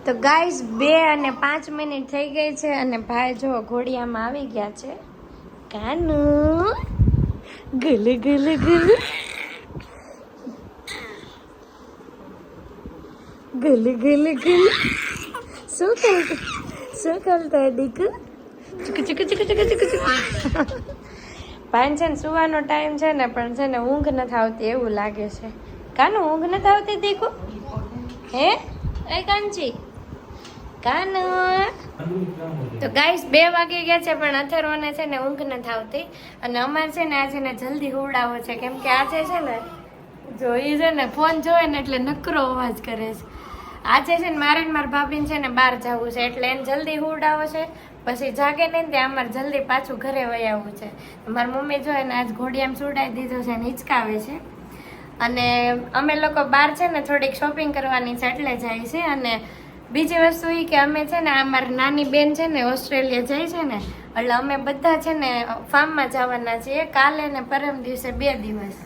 તો ગાઈસ 2 અને 5 મિનિટ થઈ ગઈ છે અને ભાઈ જો ઘોડિયામાં આવી ગયા છે. કાનુ ગલ ગલ ગલ ગલ ગલ ગલ શું કરતા દીકુ ચુક ચુક ચુક ચુક ચુક ચુક. ભાઈ છે ને સુવાનો ટાઈમ છે ને પણ છે ને ઊંઘ નથી આવતી એવું લાગે છે. કાનુ ઊંઘ નથી આવતી દીકુ? હે એ કાંચી કાનુ. તો ગાઈસ 2 વાગી ગયા છે પણ અથર્વને છે ને ઊંઘ નથી આવતી અને અમારે છે ને આજે ને જલ્દી હુવડાવો છે કેમ કે આજે છે ને જોઈ છે ને ફોન જોવે ને એટલે નકરો અવાજ કરે છે. આજે છે ને મારા ભાભીને છે ને બહાર જવું છે એટલે એને જલ્દી હુવડાવો છે. પછી જાગે નહીં ત્યાં અમારે જલ્દી પાછું ઘરે વહી આવવું છે. મારી મમ્મી જો એને આજ ઘોડિયામાં સુડાવી દીધો છે ને હિંચકાવે છે અને અમે લોકો બહાર છે ને થોડીક શોપિંગ કરવાની છે એટલે જાય છે. અને બીજી વસ્તુ એ કે અમે છે ને અમારી નાની બેન છે ને ઓસ્ટ્રેલિયા જાય છે ને એટલે અમે બધા છે ને ફાર્મમાં જવાના છીએ કાલે ને પરમ દિવસે 2 દિવસ.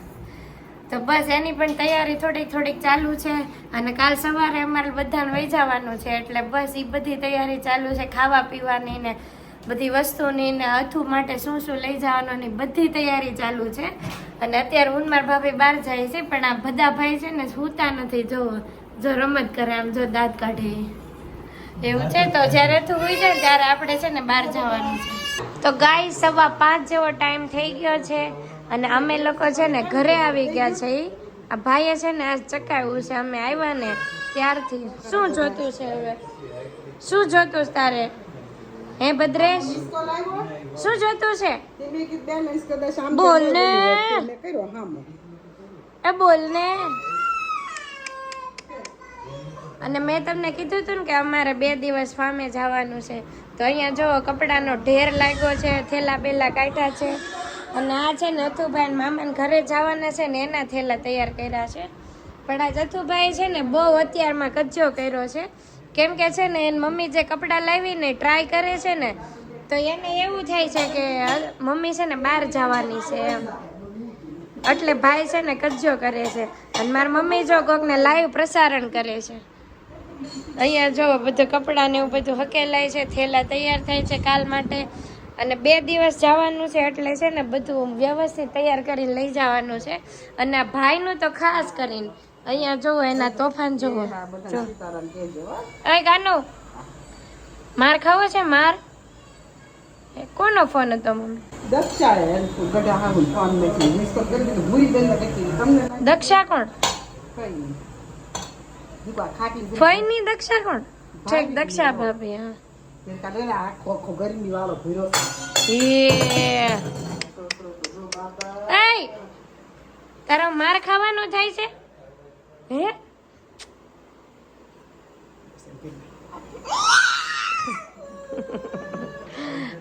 તો બસ એની પણ તૈયારી થોડીક ચાલુ છે અને કાલ સવારે અમારે બધાને વહી જવાનું છે એટલે બસ એ બધી તૈયારી ચાલુ છે. ખાવા પીવાની ને બધી વસ્તુની ને અથુ માટે શું લઈ જવાનું ની બધી તૈયારી ચાલુ છે. અને અત્યારે હું મારા ભાભી બહાર જાય છે પણ આ બધા ભાઈ છે ને સૂતા નથી. જો રમત કરે આમ જો દાંત કાઢે એવું છે. તો જ્યારે અથુ હોય જાય ત્યારે આપણે છે ને બહાર જવાનું છે. તો ગાય 5:15 જેવો ટાઈમ થઈ ગયો છે અને અમે લોકો છે ને ઘરે આવી ગયા છે. આ ભાઈએ છે ને આજ ચકાવ્યું છે અમે આવ્યા ને ત્યારથી. શું જોતું છે હવે? શું જોતું છે તારે? હે ભદ્રેશ શું જોતું છે? બોલ ને બોલ ને. અને મેં તમને કીધું હતું ને કે અમારે 2 દિવસ ફાર્મે જવાનું છે. તો અહીંયા જો કપડાનો ઢેર લાગ્યો છે, થેલા બેલા કાઢ્યા છે અને આ છે ને અથુભાઈ મામાને ઘરે જવાના છે ને એના થેલા તૈયાર કર્યા છે. પણ આ અથુભાઈ છે ને બહુ અત્યારમાં કજ્જો કર્યો છે કેમ કે છે ને એની મમ્મી જે કપડાં લાવી ને ટ્રાય કરે છે ને તો એને એવું થાય છે કે મમ્મી છે ને બહાર જવાની છે એમ એટલે ભાઈ છે ને કજ્જો કરે છે. અને મારી મમ્મી જો કોકને લાઈવ પ્રસારણ કરે છે. અહીંયા જો બધું કપડાં ને એવું બધું હકેલાય છે, થેલા તૈયાર થાય છે કાલ માટે અને 2 દિવસ જવાનું છે એટલે છે ને બધું વ્યવસ્થિત તૈયાર કરીને લઈ જવાનું છે. અને આ ભાઈનું તો ખાસ કરીને અહીંયા જોવો એના તોફાન જોવો. ગાનો માર ખાવો છે? માર કોનો ફોન હતો મમ્મી? દક્ષા કોણ? ફઈની દક્ષા કોણ? ઠીક દક્ષા ભાભી. હા તારો માર ખાવાનો થાય છે હે?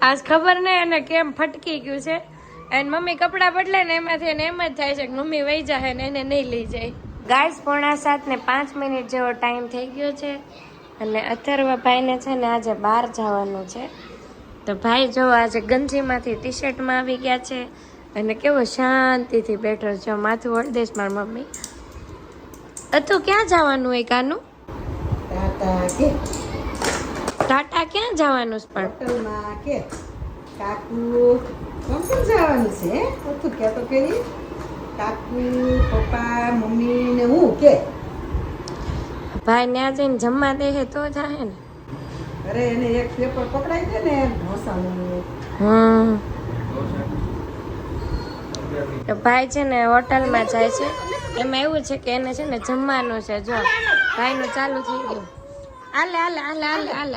આજ ખબર નહીં અને કેમ ફટકી ગયું છે. અને મમ્મી કપડાં બદલે ને એમાંથી એને એમ જ થાય છે કે મમ્મી વહી જાય ને એને નહીં લઈ જાય. ગાઈસ 6:45 ને 5 મિનિટ જેવો ટાઈમ થઈ ગયો છે અને અથર્વ ભાઈને છે ને આજે બહાર જવાનું છે. તો ભાઈ જો આજે ગંજીમાંથી ટી શર્ટમાં આવી ગયા છે અને કેવો શાંતિથી બેઠો છે. માથું વળદેશ મારી મમ્મી. અથુ ક્યાં જવાનું હોય કાનું? ટાટા ક્યાં જવાનું છે? પણ કાકુ જવાનું છે. તું કે તો કરી કાકુ પપ્પા મમ્મી ને હું કે ભાઈ ને આજે જમવા દે છે તો થાય ને. અરે એને એક પેપર પકડાઈ દે ને ઢોસાનું. તો ભાઈ છે ને હોટલમાં જાય છે. એમાં એવું છે કે એને છે ને જમવાનું છે. જો ભાઈનું ચાલુ થઈ ગયું. હાલે હાલે હાલે હાલે હાલે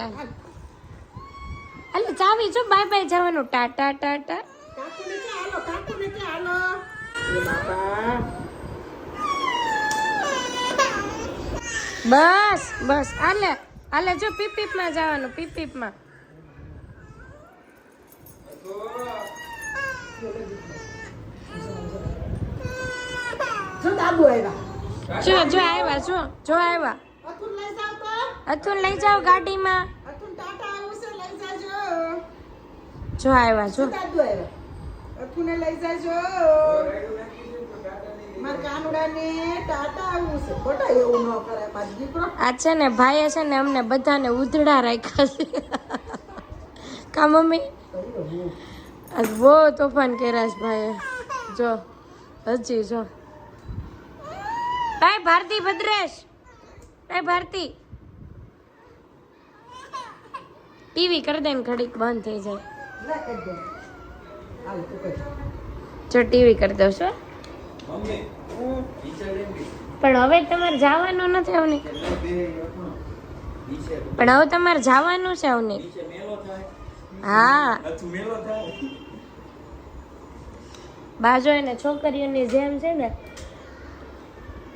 હાલે ચાવી જો બાય બાય જવાનું. ટાટા ટાટા. બસ બસ હાલે હાલે જો પીપીપમાં જવાનું. પીપીપમાં જો દાદુ આવ્યા. જો આવ્યા જો આવ્યા. અથુન લઈ જાઓ ગાડીમાં. જો આવ્યા જો. અથુને લઈ જાજો. મારા કાનુડાને ટાટા આવવું છે ખોટા એવું ન કરે મારો દીકરો આ છે ને ભાઈએ છે ને અમને બધાને ઉધડા રાખ્યા છે કા મમ્મી આજ બહુ તોફાન કર્યા છે ભાઈએ જો હજી જો ભાઈ ભારતી ભદ્રેશ ભાઈ ભારતી ટીવી કરી દે ને ઘડીક બંધ થઈ જાય ના કરી દે હાલ તું કર જો ટીવી કરી દઉં છું પણ હવે તમારે જવાનું નથી અવની પણ હવે તમારે જવાનું છે અવની હા બાજુ એને છોકરીઓની જેમ છે ને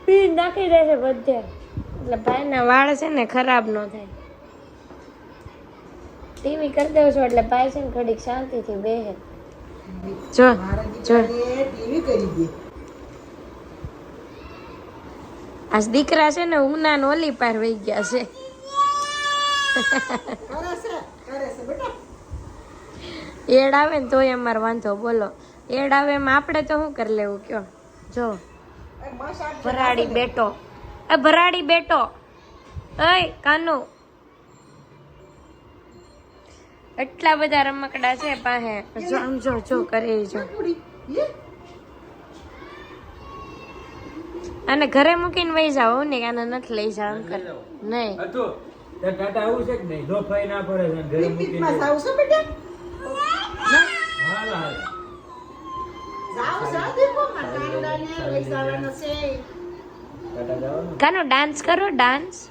પી નાખી દે છે બધે એટલે ભાઈના વાળ છે ને ખરાબ ન થાય ટીવી કરી દઉં છું એટલે ભાઈ છે ને ઘડીક શાંતિથી બેહે જો મારા જો દીકરાને ટીવી કરી દે આ દીકરા છે ને ઉના ને ઓલી પાર વહી ગયા છે કરે છે બેટા એડ આવે ને તોય અમારે વાંધો બોલો એડ આવે એમાં આપણે તો શું કરી લેવું કયો જો ભરાડી બેટો એ ભરાડી બેટો એય કાનુ એટલા બધા રમકડા છે પાસે જો આમ જો જો કરે ઈ જો અને ઘરે મૂકીને વહી જાવ ને આને નથી લઈ જાવ એમ કર નહીં ટાટા આવું છે કે નહીં જો ફાઈ ના પડે છે ઘરે મૂકીને જાવ છો બેટા હાલ હાલ જાવ દેખો મારા કાનુડાને લઈ જવાનો છે ટાટા જવાનું કાનો ડાન્સ કરો ડાન્સ